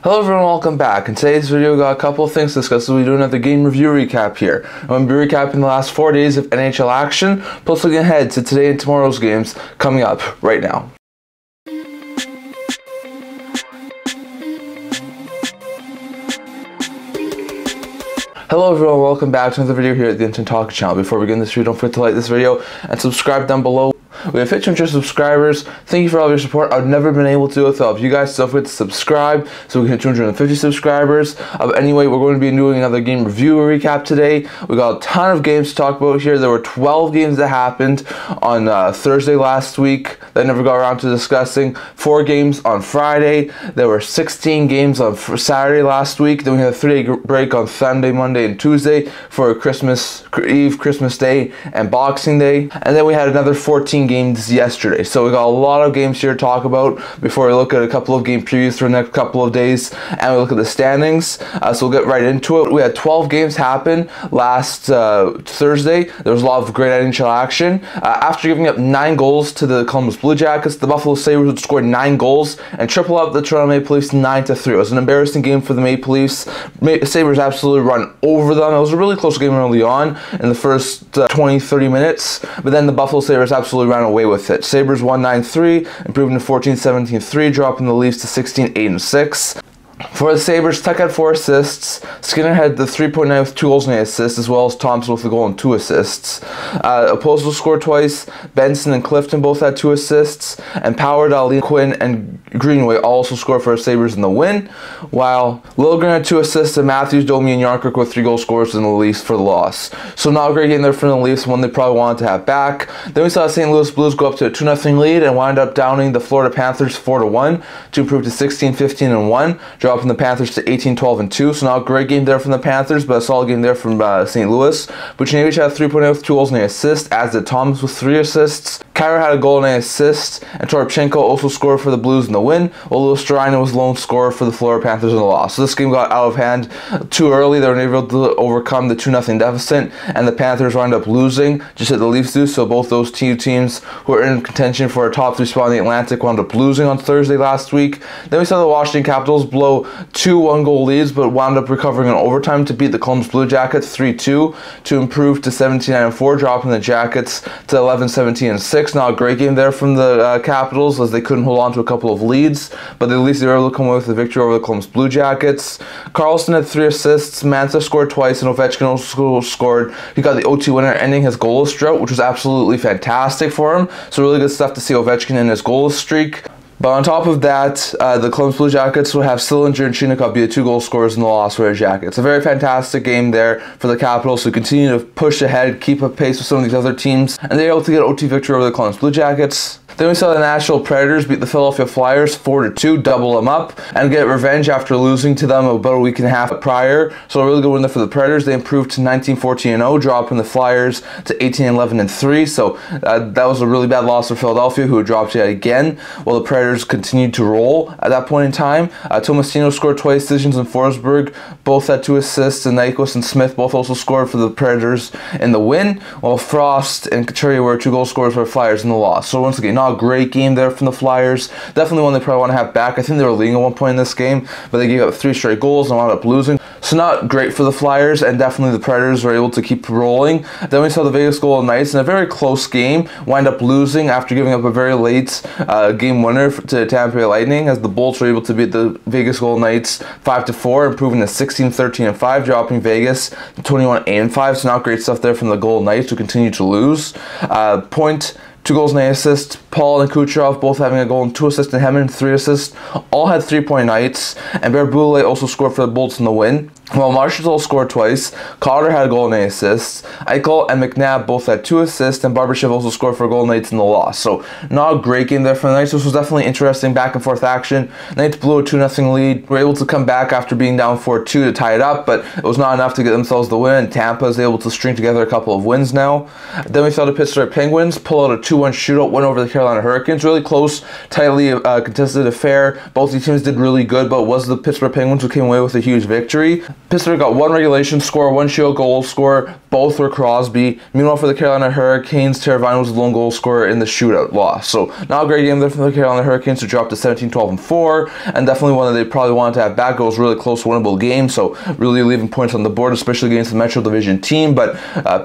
Hello everyone, welcome back. In today's video, we got a couple of things to discuss as we do another game review recap here. I'm going to be recapping the last 4 days of NHL action, plus looking ahead to today and tomorrow's games coming up right now. Hello everyone, welcome back to another video here at the Instant Talk channel. Before we begin this video, don't forget to like this video and subscribe down below. We have hit 200 subscribers. Thank you for all of your support. I've never been able to do it without you guys, so don't forget to subscribe so we can hit 250 subscribers. Anyway, we're going to be doing another game review recap today. We got a ton of games to talk about here. There were 12 games that happened on Thursday last week that I never got around to discussing. 4 games on Friday. There were 16 games on Saturday last week. Then we had a 3-day break on Sunday, Monday, and Tuesday for Christmas Eve, Christmas Day, and Boxing Day. And then we had another 14 games yesterday. So we got a lot of games here to talk about before we look at a couple of game previews for the next couple of days and we look at the standings. So we'll get right into it. We had 12 games happen last Thursday. There was a lot of great NHL action. After giving up 9 goals to the Columbus Blue Jackets, the Buffalo Sabres would score 9 goals and triple up the Toronto Maple Leafs 9-3. It was an embarrassing game for the Maple Leafs. Sabres absolutely run over them. It was a really close game early on in the first 20-30 minutes, but then the Buffalo Sabres absolutely ran away with it. Sabres won 9-3, improving to 14-17-3, dropping the Leafs to 16-8-6. For the Sabres, Tuck had 4 assists, Skinner had the 3.9 with 2 goals and 8 assists, as well as Thompson with a goal and 2 assists. Opposable scored twice, Benson and Clifton both had 2 assists, and Power, Dahlin, Quinn, and Greenway also scored for the Sabres in the win, while Liljegren had 2 assists, and Matthews, Domi, and Yarncrook with 3 goal scorers in the Leafs for the loss. So not a great game there for the Leafs, one they probably wanted to have back. Then we saw the St. Louis Blues go up to a 2-0 lead and wind up downing the Florida Panthers 4-1 to improve to 16-15-1. Dropping the Panthers to 18-12-2, so not a great game there from the Panthers, but a solid game there from St. Louis. Buchnevich had 3.8 with 2 goals and 8 assists, as did Thomas with 3 assists. Kyra had a goal and 8 assists, and Toropchenko also scored for the Blues in the win, while Louis Sturine was lone scorer for the Florida Panthers in the loss. So this game got out of hand too early. They were able to overcome the 2-0 deficit, and the Panthers wound up losing, just as the Leafs do, so both those 2 teams who are in contention for a top 3 spot in the Atlantic wound up losing on Thursday last week. Then we saw the Washington Capitals blow 2 1-goal leads, but wound up recovering in overtime to beat the Columbus Blue Jackets 3-2 to improve to 17-4, dropping the Jackets to 11-17-6. Not a great game there from the Capitals, as they couldn't hold on to a couple of leads, but at least they were able to come away with the victory over the Columbus Blue Jackets. Carlson had 3 assists, Mantha scored twice, and Ovechkin also scored. He got the OT winner, ending his goalless drought, which was absolutely fantastic for him. So really good stuff to see Ovechkin in his goalless streak. But on top of that, the Columbus Blue Jackets will have Sillinger and Chinakhov be the 2 goal scorers in the loss for the Jackets. A very fantastic game there for the Capitals, who continue to push ahead, keep up pace with some of these other teams, and they're able to get an OT victory over the Columbus Blue Jackets. Then we saw the Nashville Predators beat the Philadelphia Flyers 4-2, double them up, and get revenge after losing to them about a week and a half prior. So a really good win there for the Predators. They improved to 19-14-0, dropping the Flyers to 18-11-3. So that was a really bad loss for Philadelphia, who had dropped yet again, while the Predators continued to roll at that point in time. Tomasino scored twice, Decisions and Forsberg both had 2 assists, and Nyquist and Smith both also scored for the Predators in the win, while Frost and Couturier were 2 goal scorers for the Flyers in the loss. So once again, not a great game there from the Flyers. Definitely one they probably want to have back. I think they were leading at one point in this game, but they gave up 3 straight goals and wound up losing. So not great for the Flyers, and definitely the Predators were able to keep rolling. Then we saw the Vegas Golden Knights in a very close game wind up losing after giving up a very late game winner to Tampa Bay Lightning, as the Bolts were able to beat the Vegas Golden Knights 5-4, improving to 16-13-5, dropping Vegas to 21-8-5. So not great stuff there from the Golden Knights, who continue to lose. 2 goals and 8 assists. Paul and Kucherov both having a goal and 2 assists, and Hedman 3 assists. All had 3-point nights, and Bear Boulay also scored for the Bolts in the win. While Marchessault scored twice, Cotter had a goal and 8 assists. Eichel and McNabb both had 2 assists, and Barbashev also scored for a goal and 8 in the loss. So not a great game there for the Knights. This was definitely interesting back and forth action. The Knights blew a 2-0 lead. Were able to come back after being down 4-2 to tie it up, but it was not enough to get themselves the win, and Tampa is able to string together a couple of wins now. Then we saw the Pittsburgh Penguins pull out a 2-1 shootout win over the Carolina Hurricanes. Really close, tightly contested affair. Both these teams did really good, but it was the Pittsburgh Penguins who came away with a huge victory. Pittsburgh got one regulation score, one shield goal scorer. Both were Crosby. Meanwhile, for the Carolina Hurricanes, Teravainen was the lone goal scorer in the shootout loss. So not a great game there for the Carolina Hurricanes to drop to 17-12-4, and definitely one that they probably wanted to have back. It was a really close, winnable game, so really leaving points on the board, especially against the Metro Division team. But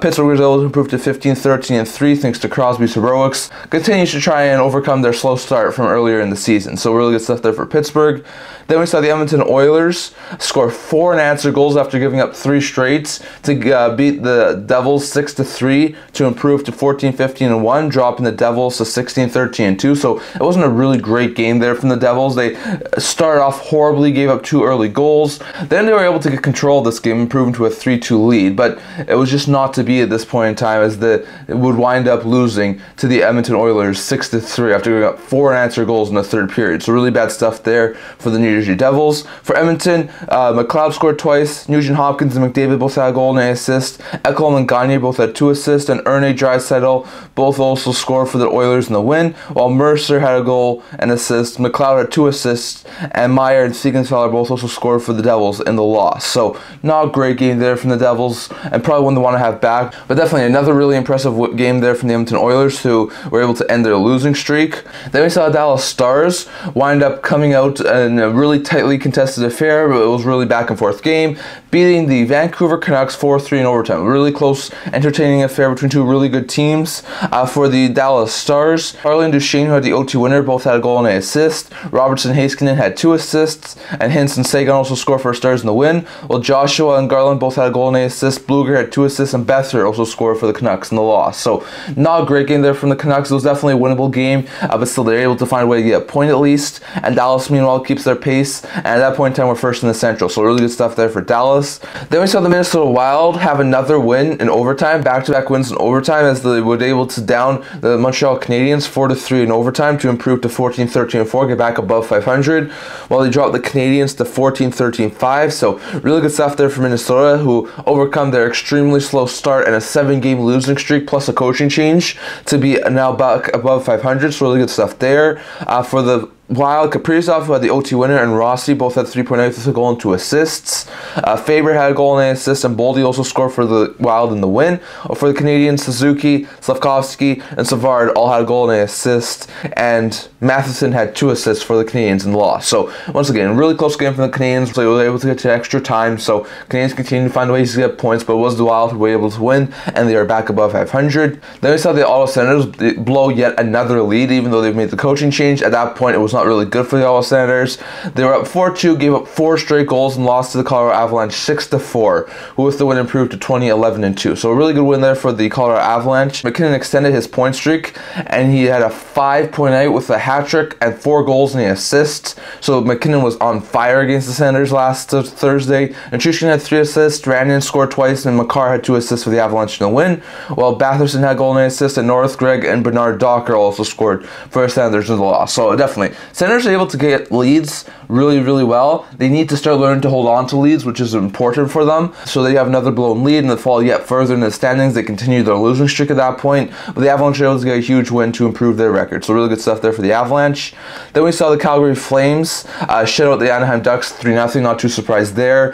Pittsburgh was able to improve to 15-13-3 thanks to Crosby's heroics. Continues to try and overcome their slow start from earlier in the season. So really good stuff there for Pittsburgh. Then we saw the Edmonton Oilers score 4 unanswered goals after giving up 3 straight to beat the Devils 6-3 to improve to 14-15-1, dropping the Devils to 16-13-2. So it wasn't a really great game there from the Devils. They started off horribly, gave up 2 early goals. Then they were able to get control of this game, improving to a 3-2 lead. But it was just not to be at this point in time, as it would wind up losing to the Edmonton Oilers 6-3 after giving up 4 unanswered goals in the third period. So really bad stuff there for the New Jersey Devils. For Edmonton, McLeod scored twice. Nugent Hopkins and McDavid both had a goal and an assist. Ekholm and Gagne both had 2 assists, and Erne Draisaitl both also scored for the Oilers in the win, while Mercer had a goal and assist. McLeod had 2 assists, and Meyer and Siegenthaler both also scored for the Devils in the loss. So not a great game there from the Devils, and probably one they want to have back, but definitely another really impressive game there from the Edmonton Oilers, who were able to end their losing streak. Then we saw the Dallas Stars wind up coming out in a really tightly contested affair, but it was really back and forth game, beating the Vancouver Canucks 4-3 in overtime. Really close, entertaining affair between 2 really good teams. For the Dallas Stars, Harley and Duchesne, who had the OT winner, both had a goal and an assist. Robertson Heiskanen had 2 assists, and Hintz and Sagan also scored for Stars in the win, while Joshua and Garland both had a goal and an assist. Bluger had 2 assists, and Bether also scored for the Canucks in the loss. So not a great game there from the Canucks. It was definitely a winnable game, but still they're able to find a way to get a point at least. And Dallas, meanwhile, keeps their pace, and at that point in time, we're first in the Central. So really good stuff there for Dallas. Then we saw the Minnesota Wild have another win in overtime, back-to-back wins in overtime, as they were able to down the Montreal Canadiens 4-3 in overtime to improve to 14-13-4, get back above 500, while they dropped the Canadiens to 14-13-5. So really good stuff there for Minnesota, who overcome their extremely slow start and a 7-game losing streak plus a coaching change to be now back above 500. So really good stuff there. For the Wild, Kaprizov, who had the OT winner, and Rossi both had 3.8 with a goal and 2 assists. Faber had a goal and an assist, and Boldy also scored for the Wild in the win. For the Canadians, Suzuki, Slavkovsky, and Savard all had a goal and an assist, and Matheson had 2 assists for the Canadians in the loss. So once again, really close game for the Canadians. They were able to get to extra time, so Canadians continue to find ways to get points, but it was the Wild who were able to win, and they are back above 500. Then we saw the Ottawa Senators blow yet another lead, even though they've made the coaching change. At that point, it was not really good for the Ottawa Senators. They were up 4-2, gave up 4 straight goals, and lost to the Colorado Avalanche 6-4, who with the win improved to 20-11-2. So a really good win there for the Colorado Avalanche. McKinnon extended his point streak, and he had a 5-point night with a hat trick and 4 goals and an assist. So McKinnon was on fire against the Senators last Thursday. And Chushkin had 3 assists, Randian scored twice, and Makar had 2 assists for the Avalanche in the win, while Batherson had a goal and an assist, and North Gregg and Bernard Docker also scored for the Senators in the loss. So definitely, Senators are able to get leads really well. They need to start learning to hold on to leads, which is important for them. So they have another blown lead, and they fall yet further in the standings. They continue their losing streak at that point, but the Avalanche are able to get a huge win to improve their record. So really good stuff there for the Avalanche. Then we saw the Calgary Flames shut out the Anaheim Ducks 3-0. Not too surprised there.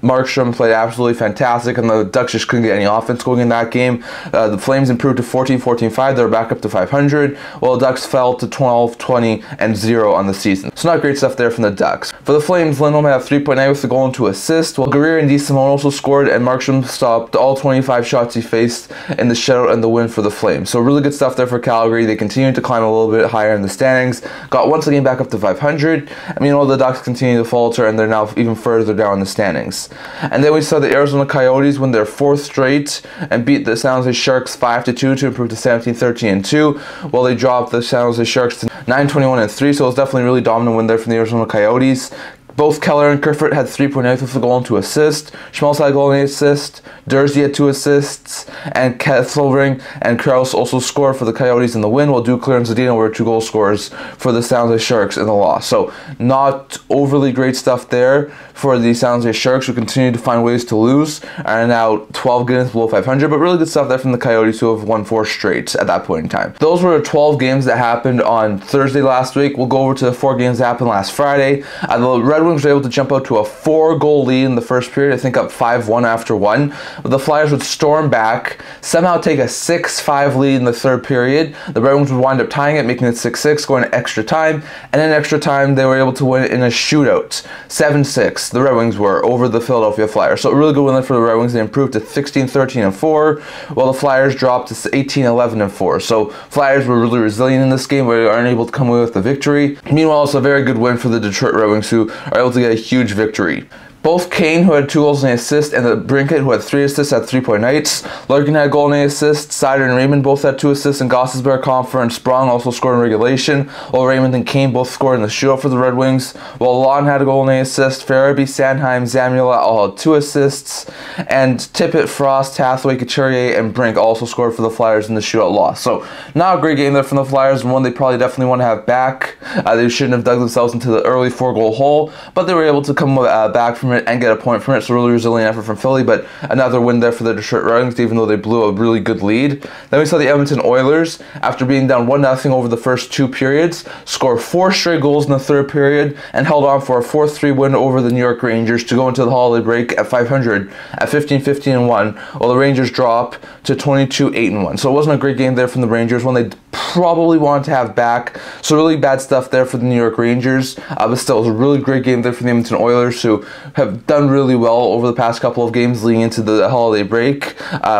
Markstrom played absolutely fantastic, and the Ducks just couldn't get any offense going in that game. The Flames improved to 14-14-5. They were back up to 500, while the Ducks fell to 12-20-0 on the season. So not great stuff there from the Ducks. For the Flames, Lindholm had a 3.9 with a goal and 2 assists, while Guerrero and DeSimone also scored, and Markstrom stopped all 25 shots he faced in the shutout and the win for the Flames. So really good stuff there for Calgary. They continue to climb a little bit higher in the standings, got once again back up to 500. I mean, all the Ducks continue to falter, and they're now even further down in the standings. And then we saw the Arizona Coyotes win their 4th straight and beat the San Jose Sharks 5-2 to improve to 17-13-2, while they dropped the San Jose Sharks to 9-21-3. So it was definitely a really dominant win there from the Arizona Coyotes. Both Keller and Kerfoot had 3.8 with a goal and 2 assists. Schmaltz had a goal and 8 assists. Dursey had 2 assists. And Kesselring and Krause also scored for the Coyotes in the win, while Duclair and Zadina were 2 goal scorers for the San Jose Sharks in the loss. So not overly great stuff there for the San Jose Sharks, who continue to find ways to lose, are now 12 games below 500, but really good stuff there from the Coyotes, who have won 4 straight at that point in time. Those were the 12 games that happened on Thursday last week. We'll go over to the 4 games that happened last Friday. The Red Wings Wings were able to jump out to a 4-goal lead in the first period, I think up 5-1 after one. But the Flyers would storm back, somehow take a 6-5 lead in the third period. The Red Wings would wind up tying it, making it 6-6, going to extra time. And in extra time, they were able to win in a shootout. 7-6, the Red Wings were over the Philadelphia Flyers. So a really good win for the Red Wings. They improved to 16-13-4, while the Flyers dropped to 18-11-4. So Flyers were really resilient in this game, where they aren't able to come away with the victory. Meanwhile, it's a very good win for the Detroit Red Wings, who are able to get a huge victory. Both Kane, who had 2 goals and an assist, and the Brinkett, who had 3 assists, had 3-point nights. Larkin had a goal and an assist. Sider and Raymond both had 2 assists, and Gostisbehere, Compher, and Sprong also scored in regulation, while Raymond and Kane both scored in the shootout for the Red Wings. While Lawton had a goal and an assist. Farabee, Sanheim, Zamula all had 2 assists, and Tippett, Frost, Hathaway, Couturier, and Brink also scored for the Flyers in the shootout loss. So not a great game there from the Flyers, and one they probably definitely want to have back. They shouldn't have dug themselves into the early 4-goal hole, but they were able to come back from it and get a point from it. So really resilient effort from Philly, but another win there for the Detroit Red Wings, even though they blew a really good lead. Then we saw the Edmonton Oilers, after being down 1-0 over the first 2 periods, score 4 straight goals in the third period and held on for a 4-3 win over the New York Rangers to go into the holiday break at 500 at 15-15-1, while the Rangers drop to 22-8-1. So it wasn't a great game there from the Rangers, one they probably wanted to have back. So really bad stuff there for the New York Rangers, but still it was a really great game there for the Edmonton Oilers, who have done really well over the past couple of games leading into the holiday break.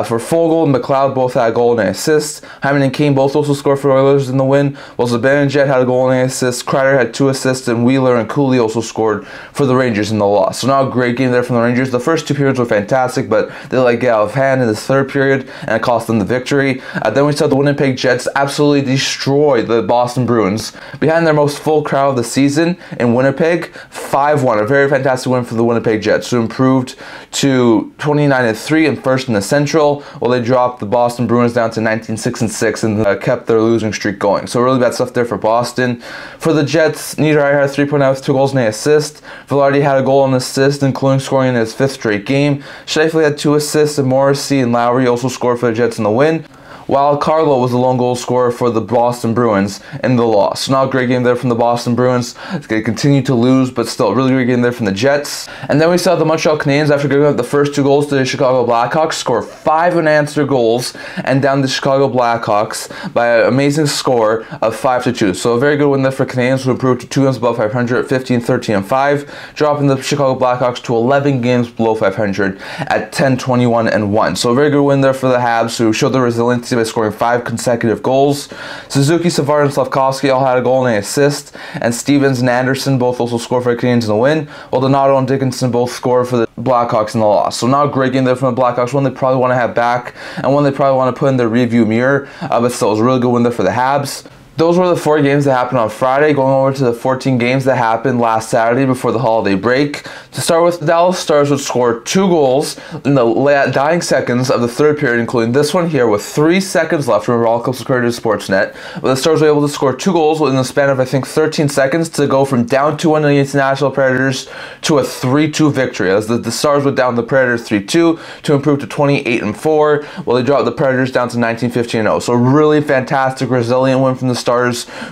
For Fogle and McLeod both had a goal and an assist. Hyman and Kane both also scored for Oilers in the win, while Zibanejad had a goal and an assist. Kreider had 2 assists, and Wheeler and Cooley also scored for the Rangers in the loss. So not a great game there from the Rangers. The first 2 periods were fantastic, but they let get out of hand in the third period, and it cost them the victory. Then we saw the Winnipeg Jets absolutely destroy the Boston Bruins behind their most full crowd of the season in Winnipeg. 5-1, a very fantastic win for the Winnipeg Jets, who improved to 29-3 and first in the Central, while they dropped the Boston Bruins down to 19-6-6 and kept their losing streak going. So really bad stuff there for Boston. For the Jets, Niederreiter had 3-point night with 2 goals and an assist. Velarde had a goal and assist, including scoring in his 5th straight game. Scheifele had 2 assists, and Morrissey and Lowry also scored for the Jets in the win, while Carlo was the lone goal scorer for the Boston Bruins in the loss. So not a great game there from the Boston Bruins. They continue to lose, but still a really great game there from the Jets. And then we saw the Montreal Canadiens, after giving up the first 2 goals to the Chicago Blackhawks, score 5 unanswered goals and down the Chicago Blackhawks by an amazing score of 5-2. So a very good win there for Canadiens, who improved to 2 games above 500 at 15-13-5, dropping the Chicago Blackhawks to 11 games below 500 at 10-21-1. So a very good win there for the Habs, who showed their resiliency by scoring 5 consecutive goals. Suzuki, Savard, and Slavkovsky all had a goal and an assist, and Stevens and Anderson both also scored for the Canadiens in the win, while Donato and Dickinson both scored for the Blackhawks in the loss. So not a great game there from the Blackhawks, one they probably want to have back, and one they probably want to put in their review mirror, but still it was a really good win there for the Habs. Those were the 4 games that happened on Friday. Going over to the 14 games that happened last Saturday before the holiday break. To start with, the Dallas Stars would score 2 goals in the dying seconds of the third period, including this one here with 3 seconds left. Remember, all clips according to Sportsnet. But the Stars were able to score 2 goals in the span of, I think, 13 seconds to go from down 2-1 against the Nashville Predators to a 3-2 victory. As the Stars went down the Predators 3-2 to improve to 28-4, while they dropped the Predators down to 19-15-0. So really fantastic, resilient win from the Stars,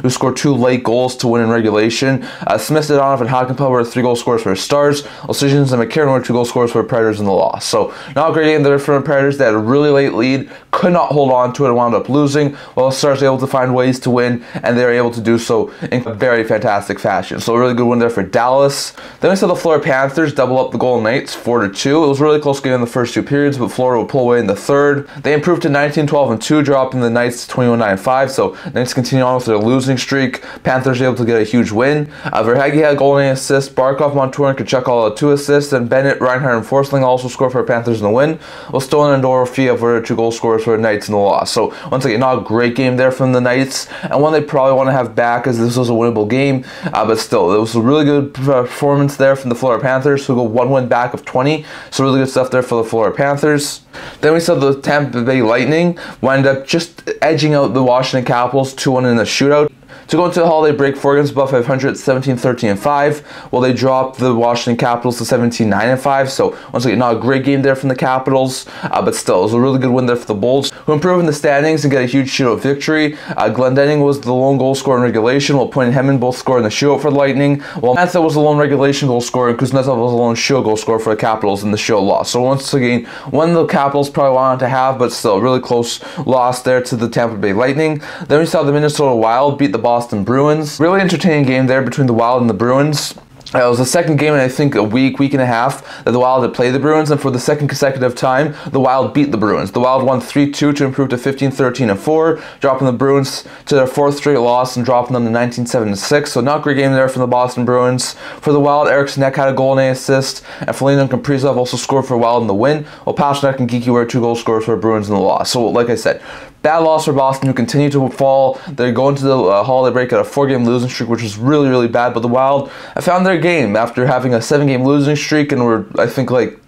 who scored 2 late goals to win in regulation. Smith, Dadonov, and Hakanpää were 3 goal scorers for the Stars, while Sissons and McCarron were 2 goal scorers for the Predators in the loss. So not a great game there for the Predators. They had a really late lead, could not hold on to it, and wound up losing, while the Stars were able to find ways to win, and they were able to do so in very fantastic fashion. So a really good win there for Dallas. Then we saw the Florida Panthers double up the Golden Knights 4-2. It was a really close game in the first 2 periods, but Florida would pull away in the third. They improved to 19-12-2, dropping the Knights to 21-9-5. So Knights continue on with their losing streak. Panthers were able to get a huge win. Verhaeghe had a goal and an assist. Barkov, Montour, and Kachuk all had 2 assists. And Bennett, Reinhardt, and Forsling also scored for the Panthers in the win, while Stolen and Dorofiev were 2 goal scorers for the Knights in the loss. So once again, not a great game there from the Knights, and one they probably want to have back, as this was a winnable game. But still, it was a really good performance there from the Florida Panthers, who go 1 win back of 20. So really good stuff there for the Florida Panthers. Then we saw the Tampa Bay Lightning wind up just edging out the Washington Capitals 2-1 in the shootout To go into the holiday break, 4 games above 500, 17-13-5. Well, they dropped the Washington Capitals to 17-9-5. So once again, not a great game there from the Capitals, but still, it was a really good win there for the Bulls, who improved in the standings and get a huge shootout victory. Glendening was the lone goal scorer in regulation, while Point and Hedman both scored in the shootout for the Lightning, while Mantha was the lone regulation goal scorer, and Kuznetsov was the lone shootout goal scorer for the Capitals in the shootout loss. So once again, one the Capitals probably wanted to have, but still, a really close loss there to the Tampa Bay Lightning. Then we saw the Minnesota Wild beat the Boston Bruins. Really entertaining game there between the Wild and the Bruins. It was the second game in, I think, a week and a half that the Wild had played the Bruins, and for the second consecutive time, the Wild beat the Bruins. The Wild won 3-2 to improve to 15-13-4, dropping the Bruins to their 4th straight loss and dropping them to 19-7-6. So not a great game there from the Boston Bruins. For the Wild, Eric Sneck had a goal and an assist, and Foligno and Kaprizov also scored for Wild in the win, while Pasternak and Geekie were 2 goal scorers for the Bruins in the loss. So like I said, bad loss for Boston, who continue to fall. They're going to the holiday break at a 4-game losing streak, which was really, really bad. But the Wild, I found their game after having a 7-game losing streak, and were, I think, like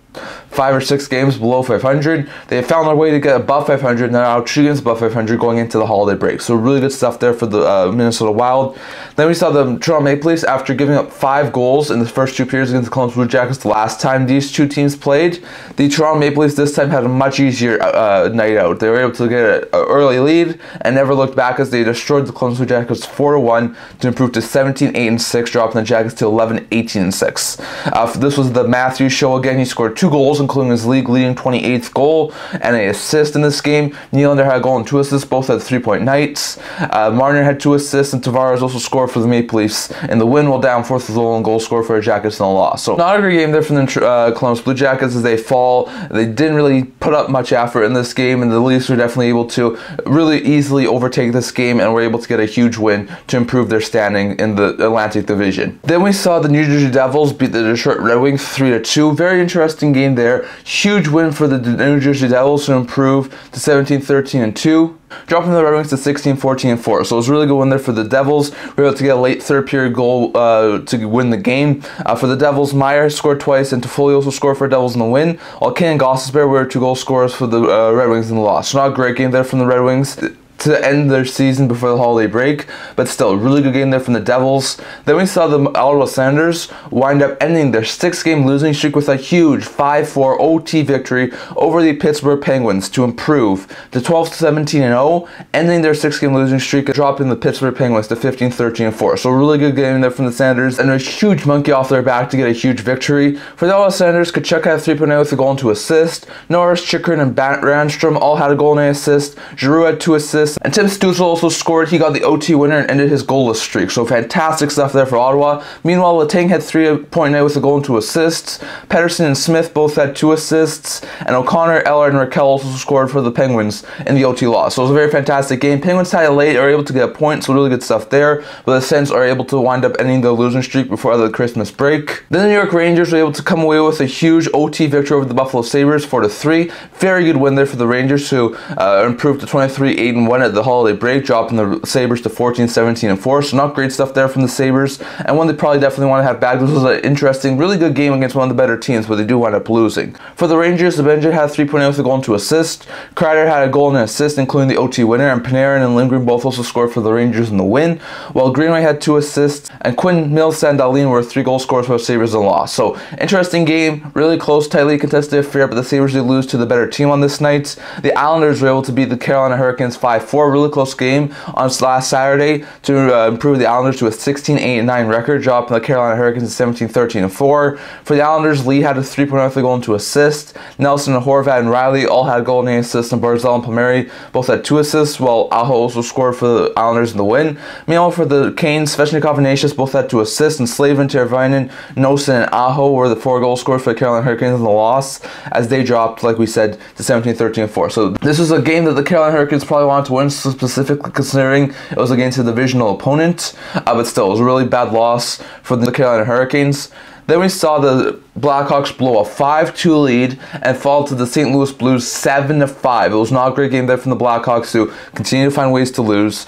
5 or 6 games below 500. They found their way to get above 500, and they're now 2 games above 500 going into the holiday break. So really good stuff there for the Minnesota Wild. Then we saw the Toronto Maple Leafs, after giving up 5 goals in the first 2 periods against the Columbus Blue Jackets the last time these two teams played. The Toronto Maple Leafs this time had a much easier night out. They were able to get an early lead and never looked back, as they destroyed the Columbus Blue Jackets 4-1 to improve to 17-8-6, dropping the Jackets to 11-18-6. This was the Matthews show again. He scored 2 goals, including his league-leading 28th goal and an assist in this game. Nylander had a goal and 2 assists, both had 3-point nights. Marner had 2 assists, and Tavares also scored for the Maple Leafs in the win, while Danforth was the lone goal scorer for the Jackets in the loss. So not a great game there from the Columbus Blue Jackets as they fall. They didn't really put up much effort in this game, and the Leafs were definitely able to really easily overtake this game and were able to get a huge win to improve their standing in the Atlantic Division. Then we saw the New Jersey Devils beat the Detroit Red Wings 3-2. Very interesting game there. Huge win for the New Jersey Devils to improve to 17-13-2. Dropping the Red Wings to 16-14-4. So it was a really good win there for the Devils. We were able to get a late 3rd period goal to win the game. For the Devils, Meyer scored twice, and Toffoli also scored for the Devils in the win, while King and Gostisbehere were 2 goal scorers for the Red Wings in the loss. So not a great game there from the Red Wings to end their season before the holiday break, but still a really good game there from the Devils. Then we saw the Ottawa Senators wind up ending their 6-game losing streak with a huge 5-4 OT victory over the Pittsburgh Penguins to improve to 12-17-0, ending their 6-game losing streak and dropping the Pittsburgh Penguins to 15-13-4. So a really good game there from the Senators, and a huge monkey off their back to get a huge victory. For the Ottawa Senators, Tkachuk had 3.9 with a goal and 2 assists. Norris, Chychrun, and Randstrom all had a goal and an assist. Giroux had 2 assists. And Tim Stützle also scored. He got the OT winner and ended his goalless streak. So fantastic stuff there for Ottawa. Meanwhile, Letang had 3.9 with a goal and 2 assists. Pettersson and Smith both had 2 assists. And O'Connor, Eller, and Raquel also scored for the Penguins in the OT loss. So it was a very fantastic game. Penguins tied it late, are able to get a point, so really good stuff there. But the Sens are able to wind up ending the losing streak before the Christmas break. Then the New York Rangers were able to come away with a huge OT victory over the Buffalo Sabres 4-3. Very good win there for the Rangers, who improved to 23-8-1 at the holiday break, dropping the Sabres to 14-17-4. So not great stuff there from the Sabres, and one they probably definitely want to have back. This was an interesting, really good game against one of the better teams, but they do wind up losing. For the Rangers, Avenger had 3.8 with a goal and 2 assists. Kreider had a goal and an assist, including the OT winner, and Panarin and Lindgren both also scored for the Rangers in the win, while Greenway had 2 assists, and Quinn, Mills, and Dahlin were 3 goal scorers for the Sabres in the loss. So interesting game, really close, tightly contested affair, but the Sabres did lose to the better team on this night. The Islanders were able to beat the Carolina Hurricanes 5-4, really close game on last Saturday to improve the Islanders to a 16-8-9 record, dropping the Carolina Hurricanes to 17-13-4. For the Islanders, Lee had a 3.0 with a goal and 2 assists. Nelson and Horvat and Riley all had goal and 8 assists, and Barzal and Palmieri both had 2 assists, while Aho also scored for the Islanders in the win. Meanwhile, for the Canes, Svechnikov and Nashis both had 2 assists, and Slavin, Teravainen, Nosen, and Aho were the 4 goal scorers for the Carolina Hurricanes in the loss, as they dropped, like we said, to 17-13-4. So this was a game that the Carolina Hurricanes probably wanted to win, specifically considering it was against a divisional opponent, but still, it was a really bad loss for the Carolina Hurricanes. Then we saw the Blackhawks blow a 5-2 lead and fall to the St. Louis Blues 7-5. It was not a great game there from the Blackhawks, who continue to find ways to lose.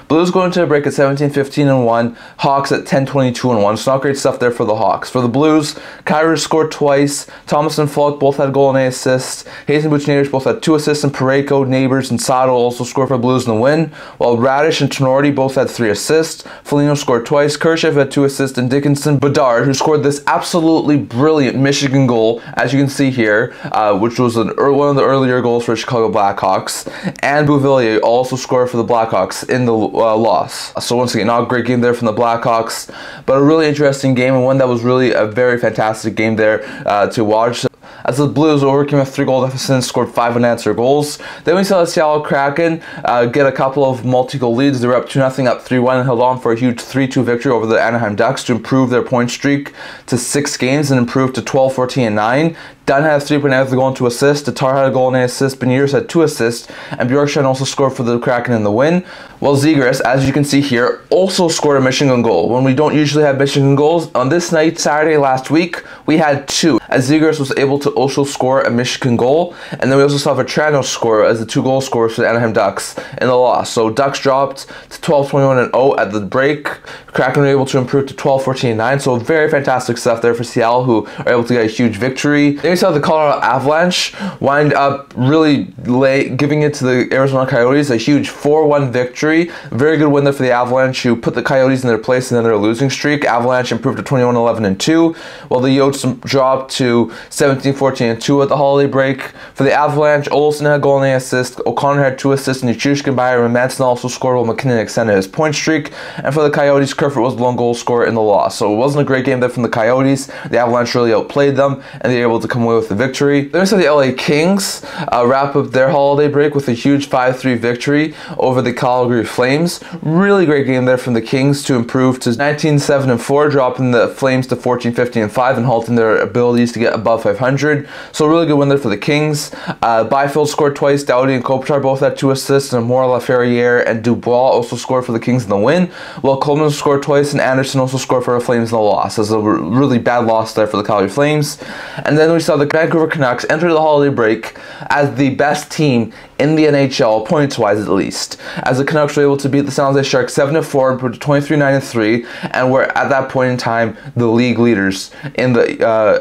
Blues go into a break at 17-15-1. Hawks at 10-22-1. So not great stuff there for the Hawks. For the Blues, Kyrou scored twice. Thomas and Falk both had a goal and an assist. Hayes and Buchnevich both had 2 assists, and Parayko, Neighbors, and Sato also scored for Blues in the win, while Radish and Tenorti both had 3 assists. Foligno scored twice. Kershev had 2 assists, and Dickinson, Bedard, who scored this absolutely brilliant Michigan goal, as you can see here, which was one of the earlier goals for the Chicago Blackhawks, and Bouvillier also scored for the Blackhawks in the loss. So once again, not a great game there from the Blackhawks, but a really interesting game, and one that was really a very fantastic game there to watch, as the Blues overcame a 3-goal deficit and scored 5 unanswered goals. Then we saw the Seattle Kraken get a couple of multi-goal leads. They were up 2-0, up 3-1, and held on for a huge 3-2 victory over the Anaheim Ducks to improve their point streak to 6 games and improve to 12-14-9. Dunn had a 3-point net with a goal and 2 assists. Tatar had a goal and an assist. Beniers had 2 assists. And Bjorkstrand also scored for the Kraken in the win. While Zegras, as you can see here, also scored a Michigan goal. When we don't usually have Michigan goals, on this night, Saturday last week, we had 2. As Zegras was able to also score a Michigan goal. And then we also saw Vetrano score as the 2 goal scorers for the Anaheim Ducks in the loss. So Ducks dropped to 12-21-0 at the break. Kraken were able to improve to 12-14-9. So very fantastic stuff there for Seattle, who are able to get a huge victory. Then we saw the Colorado Avalanche wind up really late, giving it to the Arizona Coyotes, a huge 4-1 victory. Very good win there for the Avalanche, who put the Coyotes in their place and then their losing streak. Avalanche improved to 21-11-2, while the Yotes dropped to 17-14-2 at the holiday break. For the Avalanche, Olsen had a goal and an assist. O'Connor had 2 assists, and Nichushkin, Byron, and Manson also scored, while McKinnon extended his point streak. And for the Coyotes, Kerfoot was the lone goal scorer in the loss. So it wasn't a great game there from the Coyotes. The Avalanche really outplayed them, and they were able to come away with the victory. Then we saw the LA Kings wrap up their holiday break with a huge 5-3 victory over the Calgary Flames. Really great game there from the Kings to improve to 19-7-4, dropping the Flames to 14-15-5 and halting their abilities to get above 500. So a really good win there for the Kings. Byfield scored twice. Doughty and Kopitar both had 2 assists, and Moore, Laferriere, and Dubois also scored for the Kings in the win, while Coleman scored twice, and Anderson also scored for the Flames in the loss. As a really bad loss there for the Calgary Flames. And then we saw the Vancouver Canucks enter the holiday break as the best team in the NHL, points-wise at least, as the Canucks were able to beat the San Jose Sharks 7-4 and put to 23-9-3, and were at that point in time the league leaders in the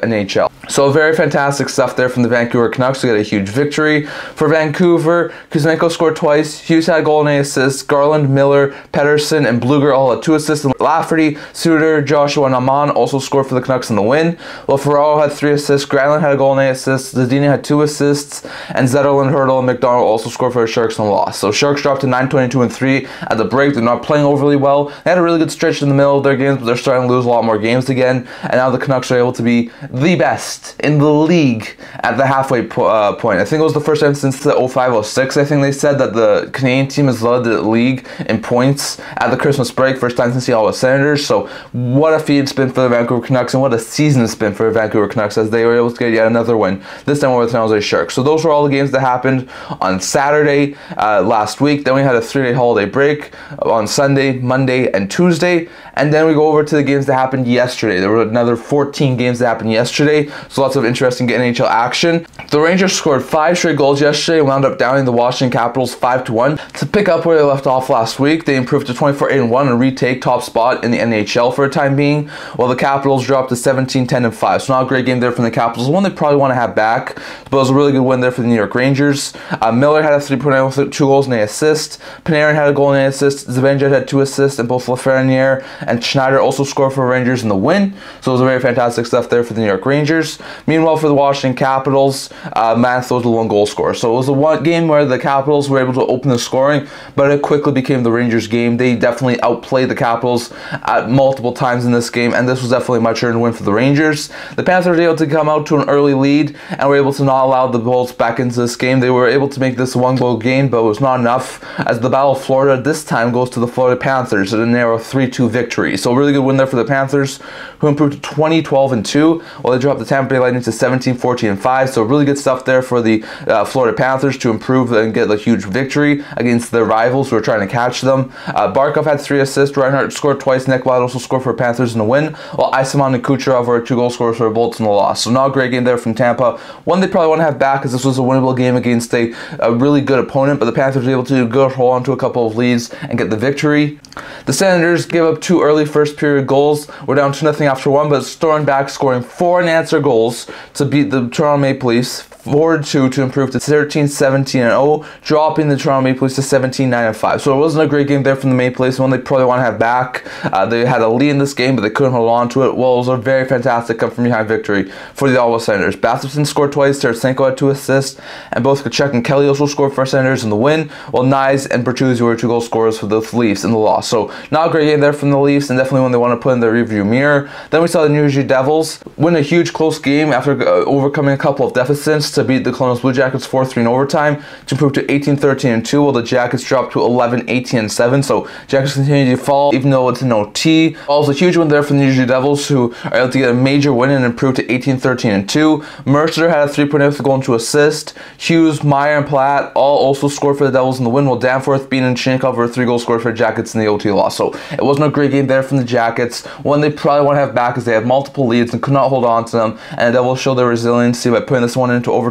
NHL. So very fantastic stuff there from the Vancouver Canucks to get a huge victory. For Vancouver, Kuzmenko scored twice. Hughes had a goal and an assist. Garland, Miller, Pedersen, and Bluger all had 2 assists. And Lafferty, Suter, Joshua, and Aman also scored for the Canucks in the win. While Ferraro had 3 assists. Granlund had a goal and an assist. Zadina had 2 assists. And Zetterlund, Hurdle, and McDonald also scored for the Sharks in the loss. So Sharks dropped to 9-22-3 at the break. They're not playing overly well. They had a really good stretch in the middle of their games, but they're starting to lose a lot more games again. And now the Canucks are able to be the best in the league at the halfway point. I think it was the first time since the 05-06, I think they said, that the Canadian team has led the league in points at the Christmas break. First time since the Ottawa Senators. So what a feat it's been for the Vancouver Canucks, and what a season it's been for the Vancouver Canucks, as they were able to get yet another win, this time over the San Jose Sharks. So those were all the games that happened on Saturday last week. Then we had a 3-day holiday break on Sunday, Monday, and Tuesday. And then we go over to the games that happened yesterday. There were another 14 games that happened yesterday, so lots of interesting NHL action. The Rangers scored 5 straight goals yesterday and wound up downing the Washington Capitals 5-1 to pick up where they left off last week. They improved to 24-8-1 and retake top spot in the NHL for a time being, while the Capitals dropped to 17-10-5. So not a great game there from the Capitals, one they probably want to have back, but it was a really good win there for the New York Rangers. Miller had a 3-point night with 2 goals and an assist. Panarin had a goal and an assist. Zibanejad had 2 assists, and both Lafreniere and Schneider also scored for Rangers in the win. So it was a very fantastic stuff there for the New York Rangers. Meanwhile, for the Washington Capitals, Matthews was the 1 goal scorer. So it was a one game where the Capitals were able to open the scoring, but it quickly became the Rangers game. They definitely outplayed the Capitals at multiple times in this game, and this was definitely a much earned win for the Rangers. The Panthers were able to come out to an early lead and were able to not allow the Bulls back into this game. They were able to make this a 1-goal game, but it was not enough, as the Battle of Florida this time goes to the Florida Panthers in a narrow 3-2 victory. So a really good win there for the Panthers, who improved to 20-12-2, while they dropped the Tampa Tampa Bay Lightning to 17-14-5. So really good stuff there for the Florida Panthers to improve and get a huge victory against their rivals who are trying to catch them. Barkov had 3 assists. Reinhart scored twice. Nick Wild also scored for Panthers in the win, while Isamon and Kucherov were 2 goal scorers for the Bolts in the loss. So not a great game there from Tampa. One they probably want to have back, because this was a winnable game against a really good opponent, but the Panthers were able to hold on to a couple of leads and get the victory. The Senators gave up 2 early first period goals. We're down 2-0 after 1, but stormed back, scoring 4 unanswered goals to beat the Toronto Maple Leafs 4-2 to improve to 13-17-0, dropping the Toronto Maple Leafs to 17-9-5. So it wasn't a great game there from the Maple Leafs, one they probably want to have back. They had a lead in this game, but they couldn't hold on to it. Well, it was a very fantastic come from behind victory for the Ottawa Senators. Batherson scored twice, Tarasenko had 2 assists, and both Tkachuk and Kelly also scored for Senators in the win, while Nyes and Bertuzzi were 2 goal scorers for the Leafs in the loss. So not a great game there from the Leafs, and definitely one they want to put in their rearview mirror. Then we saw the New Jersey Devils win a huge close game after overcoming a couple of deficits to beat the Columbus Blue Jackets 4-3 in overtime to improve to 18-13-2, while the Jackets dropped to 11-18-7. So Jackets continue to fall even though it's an OT. Also a huge win there for the New Jersey Devils, who are able to get a major win and improve to 18-13-2. Mercer had a 3-point with a goal and 2 assists. Hughes, Meyer, and Platt all also scored for the Devils in the win, while Danforth, Bean, and Chinkov were 3 goal scorers for the Jackets in the OT loss. So it wasn't a great game there from the Jackets. One they probably want to have back, as they had multiple leads and could not hold on to them, and the Devils showed their resiliency by putting this one into overtime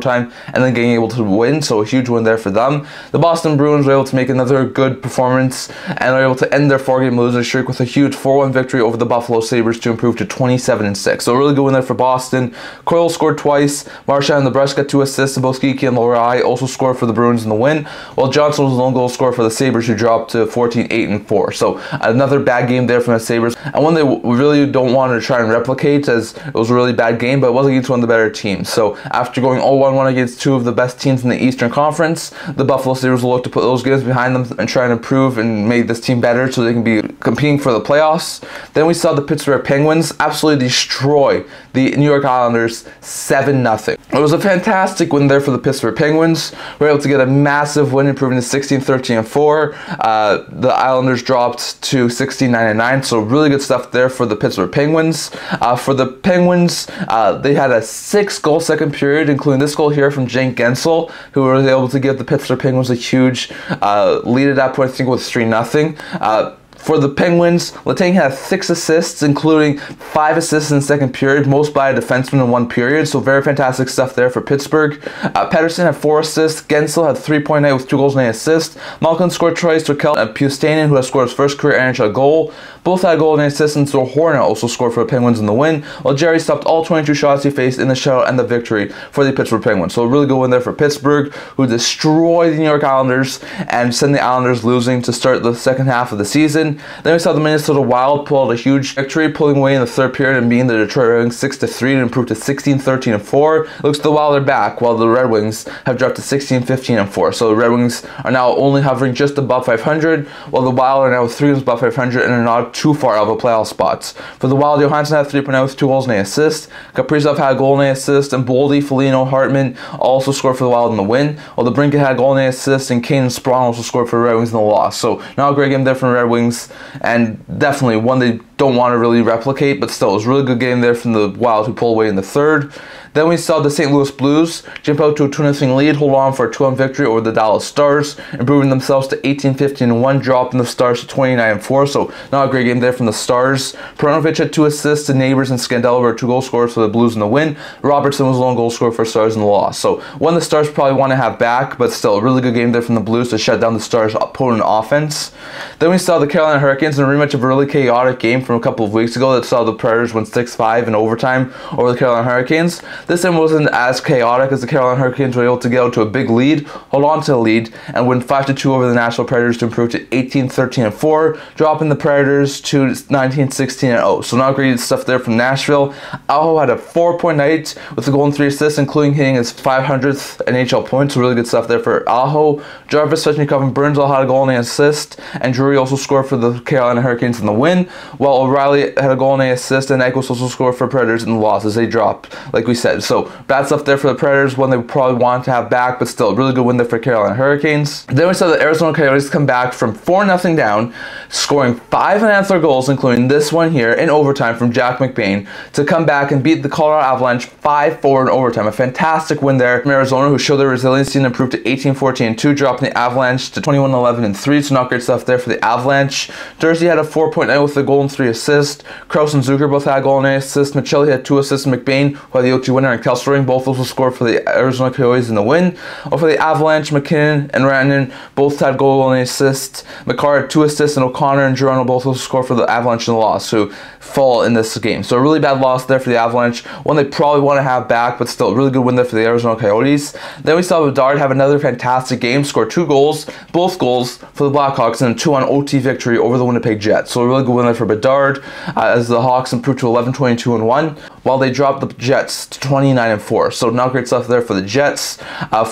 and then getting able to win. So a huge win there for them. The Boston Bruins were able to make another good performance and were able to end their 4-game losing streak with a huge 4-1 victory over the Buffalo Sabres to improve to 27-6. So a really good win there for Boston. Coyle scored twice. Marchand and Nebraska 2 assists, and both Geeky and Lorai also scored for the Bruins in the win, while Johnson was the lone goal scorer for the Sabres, who dropped to 14-8-4. So another bad game there from the Sabres, and one they really don't want to try and replicate, as it was a really bad game, but it was against one of the better teams. So after going 0-1-1 against 2 of the best teams in the Eastern Conference, the Buffalo Sabres will look to put those games behind them and try and improve and make this team better so they can be competing for the playoffs. Then we saw the Pittsburgh Penguins absolutely destroy the New York Islanders 7-0. It was a fantastic win there for the Pittsburgh Penguins. We were able to get a massive win, improving to 16-13-4. The Islanders dropped to 16-9-9, so really good stuff there for the Pittsburgh Penguins. For the Penguins, they had a 6-goal second period, including this goal here from Jake Gensel, who was able to give the Pittsburgh Penguins a huge lead at that point. I think it was 3-0. For the Penguins, Letang had 6 assists, including 5 assists in the second period, most by a defenseman in 1 period, so very fantastic stuff there for Pittsburgh. Pettersson had 4 assists, Gensel had 3-point night with 2 goals and 8 assists, Malkin scored twice, Turkel and Pustainen, who has scored his first career NHL goal. Both had a goal and 8 assists, and so Horner also scored for the Penguins in the win, while Jerry stopped all 22 shots he faced in the shutout and the victory for the Pittsburgh Penguins. So a really good win there for Pittsburgh, who destroyed the New York Islanders and sent the Islanders losing to start the second half of the season. Then we saw the Minnesota Wild pull out a huge victory, pulling away in the third period and beating the Detroit Red Wings 6-3 to improve to 16-13-4. It looks the Wild are back, while the Red Wings have dropped to 16-15-4. So the Red Wings are now only hovering just above 500, while the Wild are now 3 games above 500 and are not too far out of the playoff spots. For the Wild, Johansson had 3-point with 2 goals and 8 assists. Kaprizov had a goal and 8 assists, and Boldy, Foligno, Hartman also scored for the Wild in the win, while the Brinket had a goal and 8 assists, and Kane and Sprawn also scored for the Red Wings in the loss. So not a great game there from the Red Wings, and definitely one they don't want to really replicate, but still, it was a really good game there from the Wild, who pulled away in the third. Then we saw the St. Louis Blues jump out to a 2-0 lead, hold on for a 2-1 victory over the Dallas Stars, improving themselves to 18-15-1, dropping the Stars to 29-4. So not a great game there from the Stars. Perunovic had 2 assists, and Neighbors and Scandella were 2 goal scorers for the Blues in the win. Robertson was the lone goal scorer for Stars in the loss. So one the Stars probably want to have back, but still a really good game there from the Blues to shut down the Stars' opponent offense. Then we saw the Carolina Hurricanes in a rematch of a really chaotic game from a couple of weeks ago that saw the Predators win 6-5 in overtime over the Carolina Hurricanes. This time wasn't as chaotic, as the Carolina Hurricanes were able to get out to a big lead, hold on to the lead, and win 5-2 over the Nashville Predators to improve to 18-13-4, dropping the Predators to 19-16-0. So not great stuff there from Nashville. Aho had a 4-point night with a goal and 3 assists, including hitting his 500th NHL point, so really good stuff there for Aho. Jarvis, Svechnikov, and Burns all had a goal and an assist, and Drury also scored for the Carolina Hurricanes in the win, while O'Reilly had a goal and an assist, and Nyquist also scored for Predators in the loss as they dropped, like we said. So bad stuff there for the Predators, one they probably want to have back, but still a really good win there for Carolina Hurricanes. Then we saw the Arizona Coyotes come back from 4-0 down, scoring 5 Panther goals, including this one here in overtime from Jack McBain, to come back and beat the Colorado Avalanche 5-4 in overtime. A fantastic win there from Arizona, who showed their resiliency and improved to 18-14-2, dropping the Avalanche to 21-11-3. So not great stuff there for the Avalanche. Jersey had a 4-point night with a goal and 3 assists. Kraus and Zucker both had a goal and 8 assists. Michelli had 2 assists. McBain, who had the OT winner, and Kelsering, both those will score for the Arizona Coyotes in the win. Or for the Avalanche, McKinnon and Rantanen both had goal and 8 assists. McCarr had 2 assists, and O'Connor and Geronimo both will score for the Avalanche in the loss, who fall in this game. So a really bad loss there for the Avalanche, one they probably want to have back, but still a really good win there for the Arizona Coyotes. Then we saw Bedard have another fantastic game, score 2 goals, both goals for the Blackhawks, and a 2-on OT victory over the Winnipeg Jets. So a really good win there for Bedard, as the Hawks improved to 11-22-1, while they dropped the Jets to 29-4. So not great stuff there for the Jets.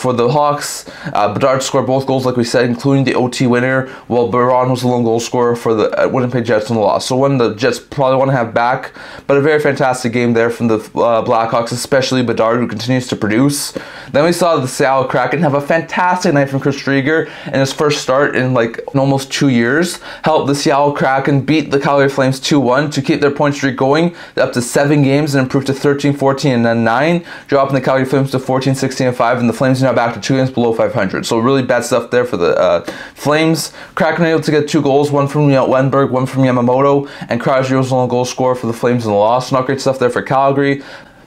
For the Hawks, Bedard scored both goals, like we said, including the OT winner, while Baron was the lone goal scorer for the Winnipeg Jets in the loss. So one the Jets probably want to have back, but a very fantastic game there from the Blackhawks, especially Bedard, who continues to produce. Then we saw the Seattle Kraken have a fantastic night from Chris Drieger in his first start in almost 2 years. Helped the Seattle Kraken beat the Calgary Flames 2-1 to keep their point streak going up to 7 games and improve to 13-14 and then 9, dropping the Calgary Flames to 14-16-5, and the Flames are now back to 2 games below 500. So really bad stuff there for the Flames. Kraken were able to get 2 goals, one from Wenberg, one from Yamamoto, and Crosby was the only goal scorer for the Flames in the loss. Not great stuff there for Calgary.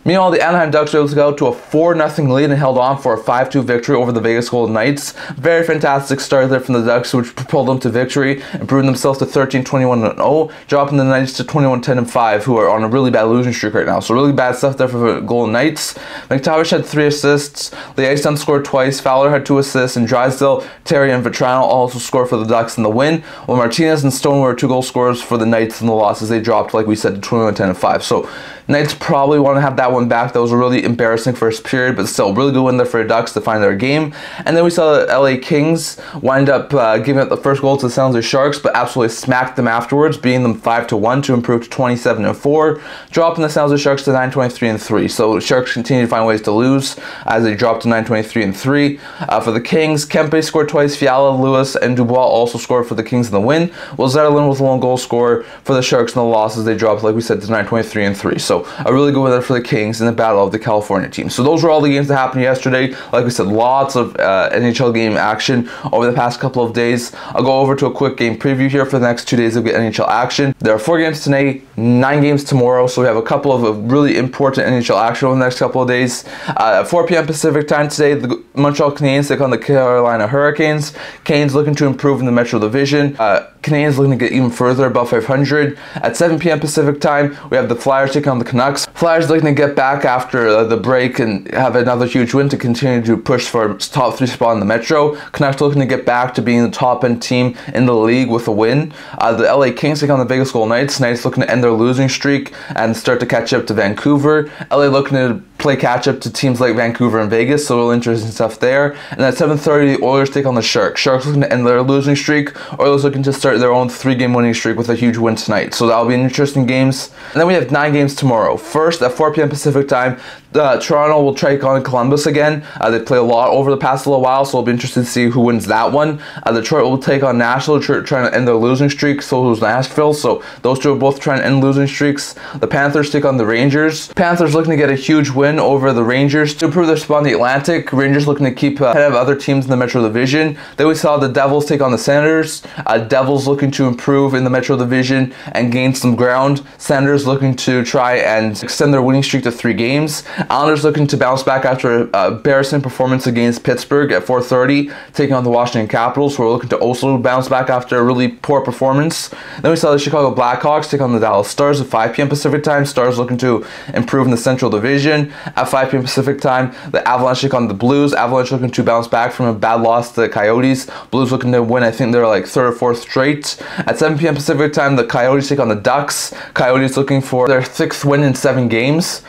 Meanwhile, the Anaheim Ducks were able to go to a 4-0 lead and held on for a 5-2 victory over the Vegas Golden Knights. Very fantastic start there from the Ducks, which propelled them to victory, improving themselves to 13-21-0, dropping the Knights to 21-10-5, who are on a really bad losing streak right now. So really bad stuff there for the Golden Knights. McTavish had 3 assists, the Iceland scored twice, Fowler had 2 assists, and Drysdale, Terry, and Vetrano also scored for the Ducks in the win, while Martinez and Stone were 2 goal scorers for the Knights in the loss, as they dropped, like we said, to 21-10-5. So Knights probably want to have that one back. That was a really embarrassing first period, but still really good win there for the Ducks to find their game. And then we saw the LA Kings wind up giving up the first goal to the San Jose Sharks, but absolutely smacked them afterwards, beating them 5-1 to improve to 27-4, dropping the San Jose Sharks to 9-23-3. So the Sharks continue to find ways to lose as they drop to 9-23-3. For the Kings, Kempe scored twice, Fiala, Lewis, and Dubois also scored for the Kings in the win, while Zetterlund was the lone goal scorer for the Sharks in the loss as they dropped, like we said, to 9-23-3. So a really good win there for the Kings in the battle of the California team. So those were all the games that happened yesterday. Like we said, lots of NHL game action over the past couple of days. I'll go over to a quick game preview here for the next 2 days of NHL action. There are 4 games today, 9 games tomorrow, so we have a couple of really important NHL action over the next couple of days. At 4 p.m. Pacific time today, the Montreal Canadiens take on the Carolina Hurricanes. Canes looking to improve in the Metro Division. Canadiens looking to get even further above 500. At 7 p.m. Pacific time, we have the Flyers taking on the Canucks. Flyers looking to get back after the break and have another huge win to continue to push for top 3 spot in the Metro. Canucks looking to get back to being the top end team in the league with a win. The LA Kings take on the Vegas Golden Knights. Knights looking to end their losing streak and start to catch up to Vancouver. LA looking to play catch up to teams like Vancouver and Vegas, so real interesting stuff there. And at 7:30, the Oilers take on the Sharks. Sharks looking to end their losing streak. Oilers looking to start their own 3-game winning streak with a huge win tonight. So that'll be an interesting games. And then we have 9 games tomorrow. First, at 4 p.m. Pacific time, Toronto will take on Columbus again. They play a lot over the past little while, so it'll be interesting to see who wins that one. Detroit will take on Nashville, trying to end their losing streak. So is Nashville. So those two are both trying to end losing streaks. The Panthers take on the Rangers. Panthers looking to get a huge win over the Rangers to improve their spot in the Atlantic. Rangers looking to keep ahead of other teams in the Metro Division. Then we saw the Devils take on the Senators. Devils looking to improve in the Metro Division and gain some ground. Senators looking to try and extend their winning streak to 3 games. Islanders looking to bounce back after an embarrassing performance against Pittsburgh at 4:30, taking on the Washington Capitals, who are looking to also bounce back after a really poor performance. Then we saw the Chicago Blackhawks take on the Dallas Stars at 5 p.m. Pacific time. Stars looking to improve in the Central Division. At 5 p.m. Pacific time, the Avalanche take on the Blues. Avalanche looking to bounce back from a bad loss to the Coyotes. Blues looking to win, I think they're like 3rd or 4th straight. At 7 p.m. Pacific time, the Coyotes take on the Ducks. Coyotes looking for their 6th win in 7 games.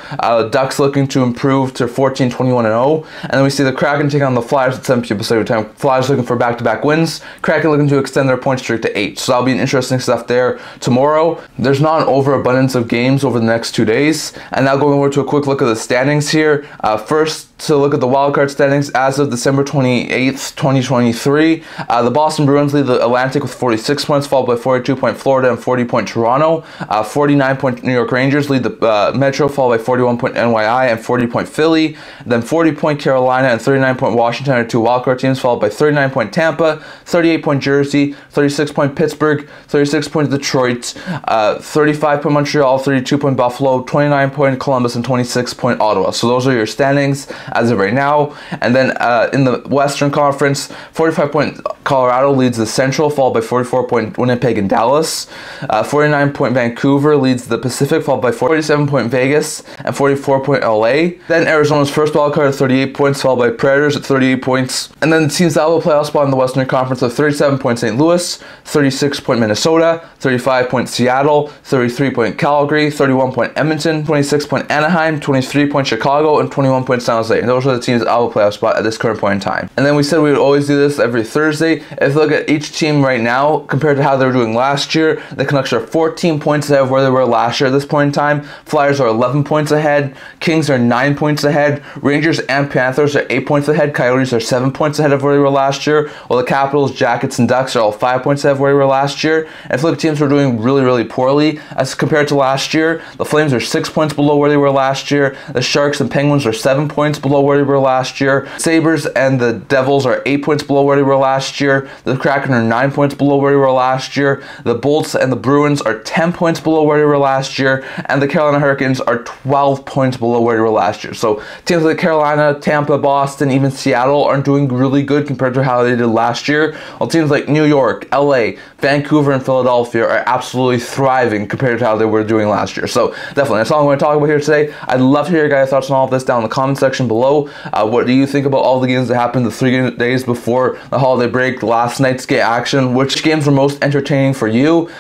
Ducks looking to improve to 14-21-0. And then we see the Kraken take on the Flyers at 7 p.m. Pacific time. Flyers looking for back-to-back wins. Kraken looking to extend their point streak to 8. So that'll be an interesting stuff there tomorrow. There's not an overabundance of games over the next 2 days. And now going over to a quick look at the standings. standings here. First, to look at the wildcard standings as of December 28th, 2023. The Boston Bruins lead the Atlantic with 46 points, followed by 42-point Florida and 40-point Toronto. 49-point New York Rangers lead the Metro, followed by 41-point NYI and 40-point Philly. Then 40-point Carolina and 39-point Washington are two wildcard teams, followed by 39-point Tampa, 38-point Jersey, 36-point Pittsburgh, 36-point Detroit, 35-point Montreal, 32-point Buffalo, 29-point Columbus, and 26-point Ottawa. So those are your standings as of right now. And then in the Western Conference, 45-point Colorado leads the Central, followed by 44-point Winnipeg and Dallas. 49-point Vancouver leads the Pacific, followed by 47-point Vegas and 44-point LA. Then Arizona's first wildcard at 38 points, followed by Predators at 38 points. And then the teams that will playoff spot in the Western Conference are 37-point St. Louis, 36-point Minnesota, 35-point Seattle, 33-point Calgary, 31-point Edmonton, 26-point Anaheim, 23-point Chicago, and 21-point San Jose. And those are the teams that will playoff spot at this current point in time. And then we said we would always do this every Thursday. If you look at each team right now compared to how they were doing last year, the Canucks are 14 points ahead of where they were last year at this point in time. Flyers are 11 points ahead. Kings are 9 points ahead. Rangers and Panthers are 8 points ahead. Coyotes are 7 points ahead of where they were last year. While the Capitals, Jackets, and Ducks are all 5 points ahead of where they were last year. And if you look at teams who are doing really, really poorly as compared to last year, the Flames are 6 points below where they were last year. The Sharks and Penguins are 7 points below where they were last year. Sabres and the Devils are 8 points below where they were last year. The Kraken are 9 points below where they were last year. The Bolts and the Bruins are 10 points below where they were last year. And the Carolina Hurricanes are 12 points below where they were last year. So teams like Carolina, Tampa, Boston, even Seattle aren't doing really good compared to how they did last year. While teams like New York, LA, Vancouver, and Philadelphia are absolutely thriving compared to how they were doing last year. So definitely, that's all I'm going to talk about here today. I'd love to hear your guys' thoughts on all of this down in the comment section below. What do you think about all the games that happened the 3 days before the holiday break, last night's action? Which games were most entertaining for you?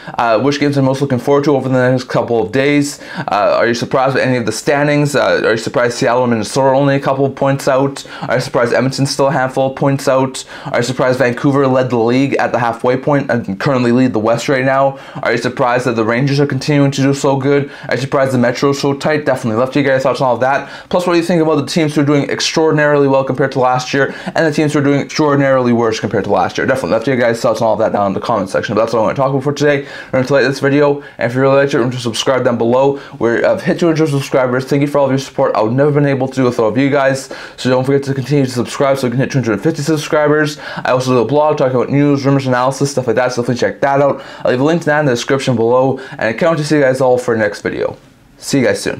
Which games are you most looking forward to over the next couple of days? Are you surprised with any of the standings? Are you surprised Seattle and Minnesota are only a couple of points out? Are you surprised Edmonton's still a handful of points out? Are you surprised Vancouver led the league at the halfway point and currently lead the West right now? Are you surprised that the Rangers are continuing to do so good? Are you surprised the Metro is so tight? Definitely love to hear your guys' thoughts on all of that. Plus, what do you think about the teams who are doing extraordinarily well compared to last year and the teams who are doing extraordinarily worse compared to last year? Definitely love to hear your guys' thoughts on all of that down in the comment section. But that's what I want to talk about for today. Remember to like this video, and if you really liked it, remember to subscribe down below. I've hit 200 subscribers. Thank you for all of your support. I would never been able to do with all of you guys, so don't forget to continue to subscribe so we can hit 250 subscribers. I also do a blog talking about news, rumors, analysis, stuff like that, so definitely check that out. I'll leave a link to that in the description below, and I can't wait to see you guys all for the next video. See you guys soon.